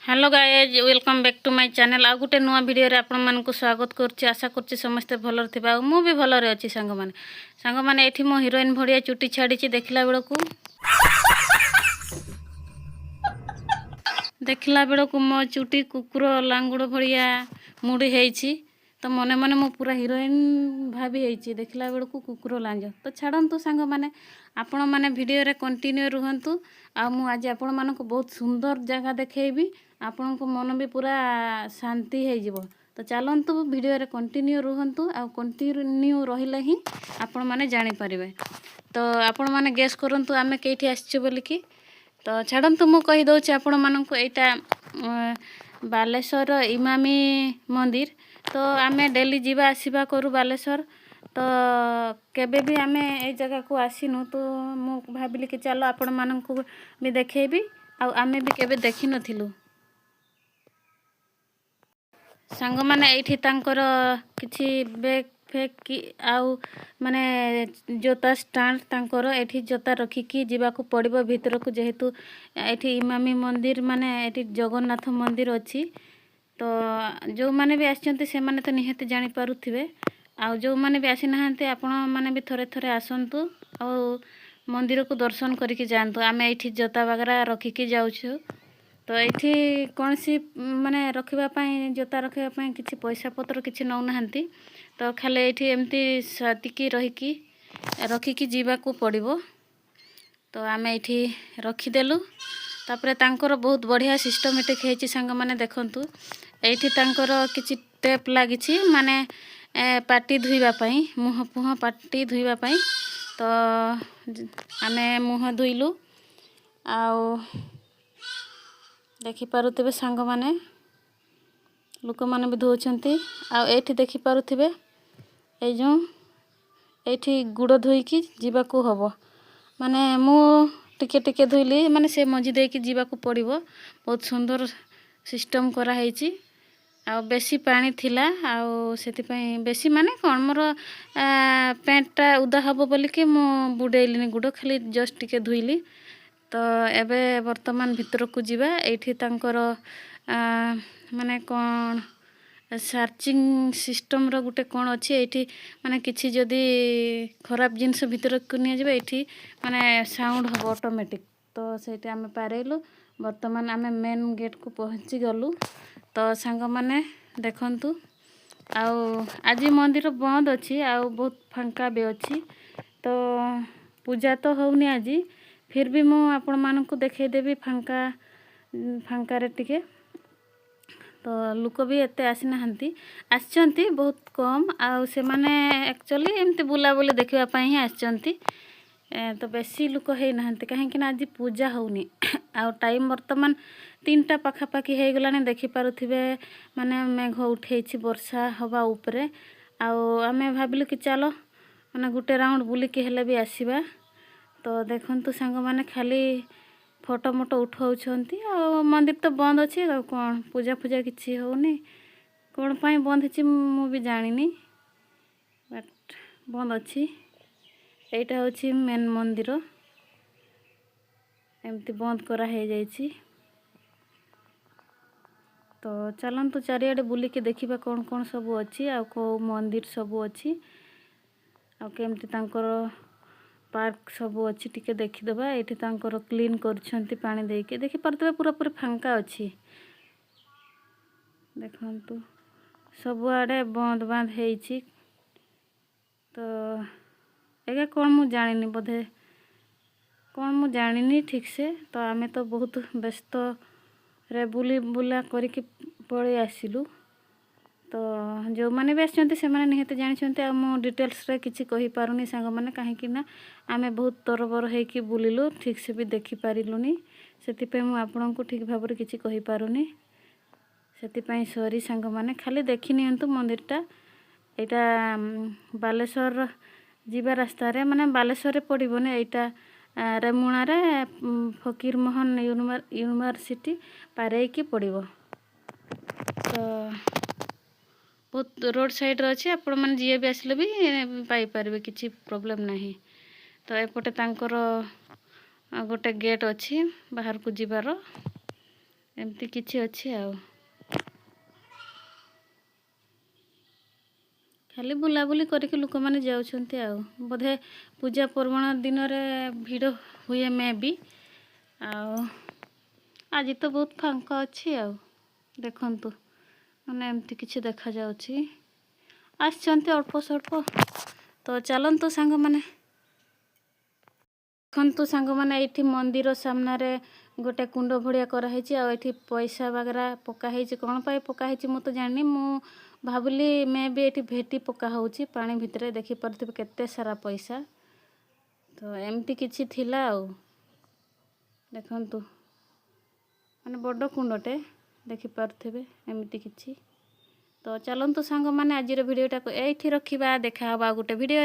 Hello guys welcome back to my channel. आ गोटे नुआ वीडियो रे आपण मानकु स्वागत करछि। आशा करछि समस्त भलर थिबा। मु भी भलरे अछि। सांग माने एठी मो हीरोइन भड़िया चुटी छाड़ी देखला बेलकु मो चुटी कुकुर लांगुड़ भड़िया मुड़ी हेछि। तो मने मने मो पूरा हीरोइन भाभी हेछि। देखला बेलकु कुकुर लांज। तो छाड़ंतु सांग माने आपण माने वीडियो रे कंटिन्यू रुहंतु। आ मु आज आपण मानकु बहुत सुंदर जगह देखेबी। आपण को मन भी पूरा शांति हे जिवो। तो चलंतु वीडियो रे कंटिन्यू रुहंतु। आ कंटिन्यू रहिले ही आपण माने जानि परिबे। तो आपण माने गेस करंतु आमे केठी आछी बोली की। तो छाड़ंतु मु कहि दउछि आपण मानकु एटा बालेश्वर इमामी मंदिर। तो आमे डेली जीवा आसीबा करू बालेश्वर। तो केबे भी आमे ए जगह को आसीनु। तो मु भाबिली कि चलो आपण मानकु भी देखेबी। आ आमे भी केबे देखि नथिलु। सांग माने एठी तांकर किछि बैग फेक की आउ माने जोता स्टैंड तांकर एठी जोता रखी की जीवा को पड़िबो भीतर को। जेहेतु एठी इमामी मंदिर माने एठी जगन्नाथ मंदिर अछि। तो जो माने भी आछंती से माने तो निहत जानि पारुथिबे। आ जो माने भी आसी नहांते आपण माने भी थोरे थोरे आसंतु। आ मंदिर को दर्शन करिके जानतु। आमे एठी जोता वगैरह रखी की जाउछु। तो एठी कौन सी माने रखिबा पई जोता रखिबा पई किछि पैसा पत्र किछि नौ नहंती। तो खाली एठी एमती सातिकी रखिकी जीवा को पड़िबो। तो आमे एठी रखी देलु। तापरे तांकर बहुत बढ़िया सिस्टमेटिक हेछि। संग माने देखंतु एठी तांकर किछि टेप लागिछि माने पाटी धुइबा पई मुह पाटी धुइबा पई। तो आमे मुह धुइलु। आउ देखि पारुथिबे सांग माने लोक माने भी धोउछंती। आ एठी देखि पारुथिबे ए जो एठी गुड़ धोइकी जीवा को हबो। माने मु टिके टिके धोइली माने से मजी देकी जीवा को पड़िबो। बहुत सुंदर सिस्टम करा हेछि। आ बेसी पानी थिला आ सेति पई बेसी माने कोन मोर पेंटटा उदा हबो बोली कि मु बुडेइलिनी गुड़ खाली जस्ट टिके धुइली। तो एबे वर्तमान भीतर को जीवा। एठी तांकर माने कोन सर्चिंग सिस्टम रो गुटे कोन अछि। एठी माने किछि जदी खराब जिंस भीतर को निया जेबे एठी माने साउंड हबो ऑटोमेटिक। तो सेटा हमें पारेलु। वर्तमान आमे मेन गेट को पहुंची गलु। तो सांग माने देखंतु आज मंदिर बंद अछि। आ बहुत फांका भी अछि। तो पूजा तो होउनी आज फिर भी मु आपण मानकु देखै देबी फांका रे टिके। तो लोक भी एते आसी नहंती आछंती बहुत कम। आ से माने एक्चुअली एमती बुला बुली देखिबा पई ही आछंती। तो बेसी लोक हे नहंती काहे कि आज पूजा होउनी। आ टाइम वर्तमान 3टा पाखा पाखी हे गलाने देखि पारुथिबे। माने मेघ उठेछि वर्षा हवा ऊपरे। आ आमे भाबिलु कि चलो माने गुटे राउंड बुली के हेले भी आसीबा। तो देखंतु सांग माने खाली फोटो मोटो उठाउछंती। आ मंदिर तो बंद अछि। आ कोन पूजा पूजा किछि होउनी कोन पई बंद अछि मु भी जानिनी। बट बंद अछि। एटा होछि मेन मंदिर एमती बंद करा हे जाइछि। तो चलंतु चारियाडे बुली के देखिबा कोन कोन सब अछि। आ को मंदिर सब अछि। आ केमती तांकर पार्क सब अछि टिके देखि देबा। एठी तांकर क्लीन करछंती पानी देके देखि परतबे पूरा पूरा फांका अछि। देखंतु सब आडे बंद बंद हेछि। तो एगे कोन मु जानिनी बोधे कोन मु जानिनी ठीक से। तो आमे तो बहुत व्यस्त रे बुली बुला करिके पळे आसिलु। तो जो माने भी आछंती से माने निहत जानिछंती। आ मु डिटेल्स रे किछि कहि पारुनी सांग माने काहे कि ना आमे बहुत तरबर हे कि बुलिलु ठीक से भी देखि पारिलुनी। सेति पे मु आपन को ठीक भाबरे किछि कहि पारुनी। सेति पई सॉरी सांग माने खाली देखि नियंतु मंदिरटा। एटा बालेश्वर जीवा रास्ता रे माने बालेश्वर रे पड़िबो ने एटा रेमुणा रे फकीर मोहन यूनिवर्सिटी पारे की पड़िबो। तो बहुत रोड साइड रे अछि। आपण माने जिए भी आसले भी पाई परबे किछि प्रॉब्लम नाही। तो एपटे तांकर गोटे गेट अछि बाहर को जीवारो। एमती किछि अछि आ खाली बुलाबुली करके लोक मैंने जाउछन्ते आ बोधे पूजा पर्वण दिन रे भिड़ हुए मैं भी आज तो बहुत फांका अच्छी आ देखंतु माने एमती किछि देखा जाउछि आछन्ते अल्प स्वल्प तो चलंतु सांग माने देखंतु सांग माने एठी मंदिर सामने रे गोटे कुंड भड़िया करा हेछि आ एठी पैसा वगैरह पका हेछि कोन पाई पका हेछि मु तो जानि मु भाबली मैं भी एठी भेटी पका होछि पानी भितरे देखि परथिबे केते सारा पैसा तो एमती किछि थिला आ देखंतु माने बड़ कुंडटे देखि परथिबे एमती किछि तो चलंतु सांग माने आजिर वीडियोटा को एठी रखिबा देखा हबा गोटे वीडियो।